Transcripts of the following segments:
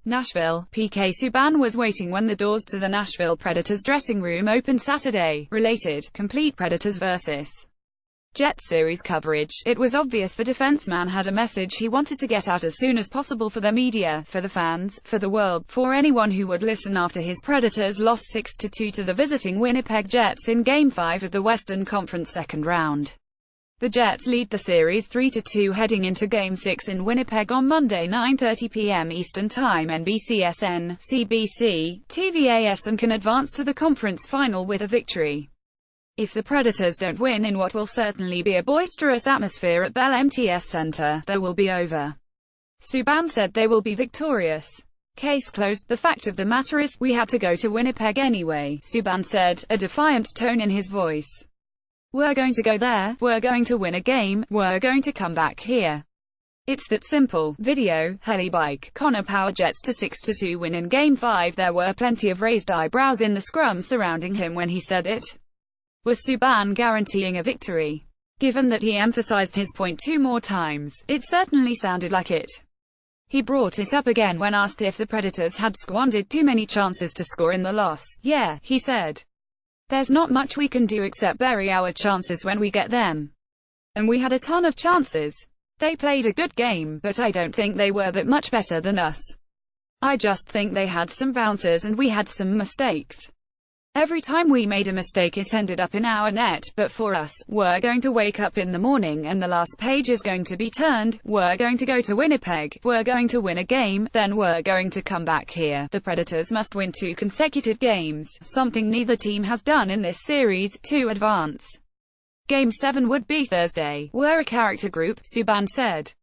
Nashville. PK Subban was waiting when the doors to the Nashville Predators dressing room opened Saturday. Related, complete Predators vs. Jets series coverage. It was obvious the defenseman had a message he wanted to get out as soon as possible for the media, for the fans, for the world, for anyone who would listen after his Predators lost 6-2 to the visiting Winnipeg Jets in Game 5 of the Western Conference second round. The Jets lead the series 3-2 heading into Game 6 in Winnipeg on Monday 9:30 p.m. Eastern Time. NBCSN, CBC, TVAS and can advance to the conference final with a victory. If the Predators don't win in what will certainly be a boisterous atmosphere at Bell MTS Center, they will be over. Subban said they will be victorious. Case closed. The fact of the matter is, we had to go to Winnipeg anyway, Subban said, a defiant tone in his voice. We're going to go there, we're going to win a game, we're going to come back here. It's that simple. Video, Helibike, Connor Power Jets to 6-2 win in Game 5. There were plenty of raised eyebrows in the scrum surrounding him when he said it. Was Subban guaranteeing a victory? Given that he emphasized his point 2 more times, it certainly sounded like it. He brought it up again when asked if the Predators had squandered too many chances to score in the loss. Yeah, he said. There's not much we can do except bury our chances when we get them. And we had a ton of chances. They played a good game, but I don't think they were that much better than us. I just think they had some bounces and we had some mistakes. Every time we made a mistake it ended up in our net, but for us, we're going to wake up in the morning and the last page is going to be turned, we're going to go to Winnipeg, we're going to win a game, then we're going to come back here. The Predators must win 2 consecutive games, something neither team has done in this series, to advance. Game 7 would be Thursday. We're a character group, Subban said.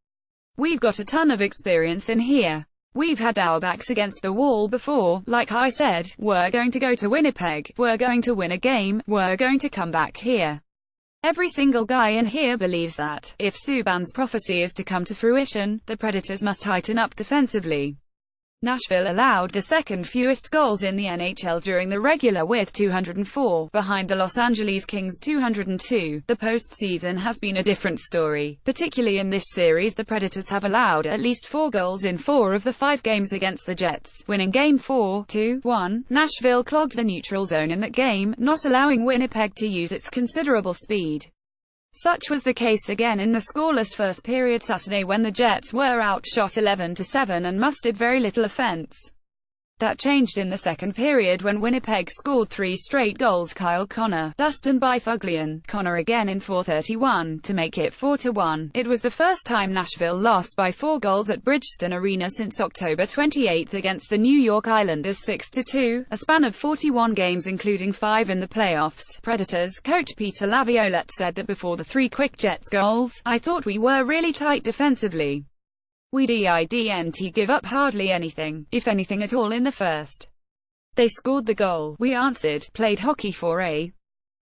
We've got a ton of experience in here. We've had our backs against the wall before. Like I said, we're going to go to Winnipeg, we're going to win a game, we're going to come back here. Every single guy in here believes that. If Subban's prophecy is to come to fruition, the Predators must tighten up defensively. Nashville allowed the second fewest goals in the NHL during the regular with 204, behind the Los Angeles Kings 202. The postseason has been a different story. Particularly in this series, the Predators have allowed at least 4 goals in 4 of the 5 games against the Jets, winning Game 4, 2-1. Nashville clogged the neutral zone in that game, not allowing Winnipeg to use its considerable speed. Such was the case again in the scoreless first period Saturday when the Jets were outshot 11-7 and mustered very little offense. That changed in the second period when Winnipeg scored 3 straight goals. Kyle Connor, Dustin Byfuglien, Connor again in 4:31, to make it 4-1. It was the first time Nashville lost by 4 goals at Bridgestone Arena since October 28 against the New York Islanders 6-2, a span of 41 games including 5 in the playoffs. Predators coach Peter Laviolette said that before the 3 quick Jets goals, I thought we were really tight defensively. We didn't give up hardly anything, if anything at all in the first. They scored the goal, we answered, played hockey for a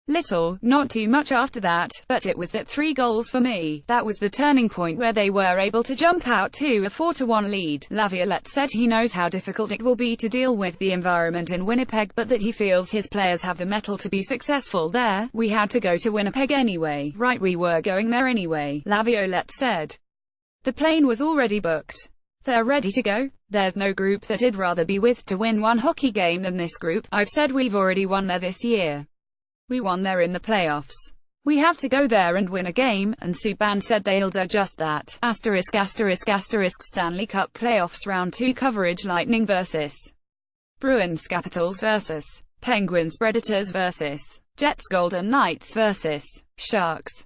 little, not too much after that, but it was that 3 goals for me. That was the turning point where they were able to jump out to a 4-1 lead. Laviolette said he knows how difficult it will be to deal with the environment in Winnipeg, but that he feels his players have the mettle to be successful there. We had to go to Winnipeg anyway. Right, we were going there anyway, Laviolette said. The plane was already booked. They're ready to go. There's no group that I'd rather be with to win one hockey game than this group. I've said we've already won there this year. We won there in the playoffs. We have to go there and win a game, and Subban said they'll do just that. ***** Stanley Cup Playoffs Round 2 coverage. Lightning vs. Bruins, Capitals vs. Penguins, Predators vs. Jets, Golden Knights vs. Sharks.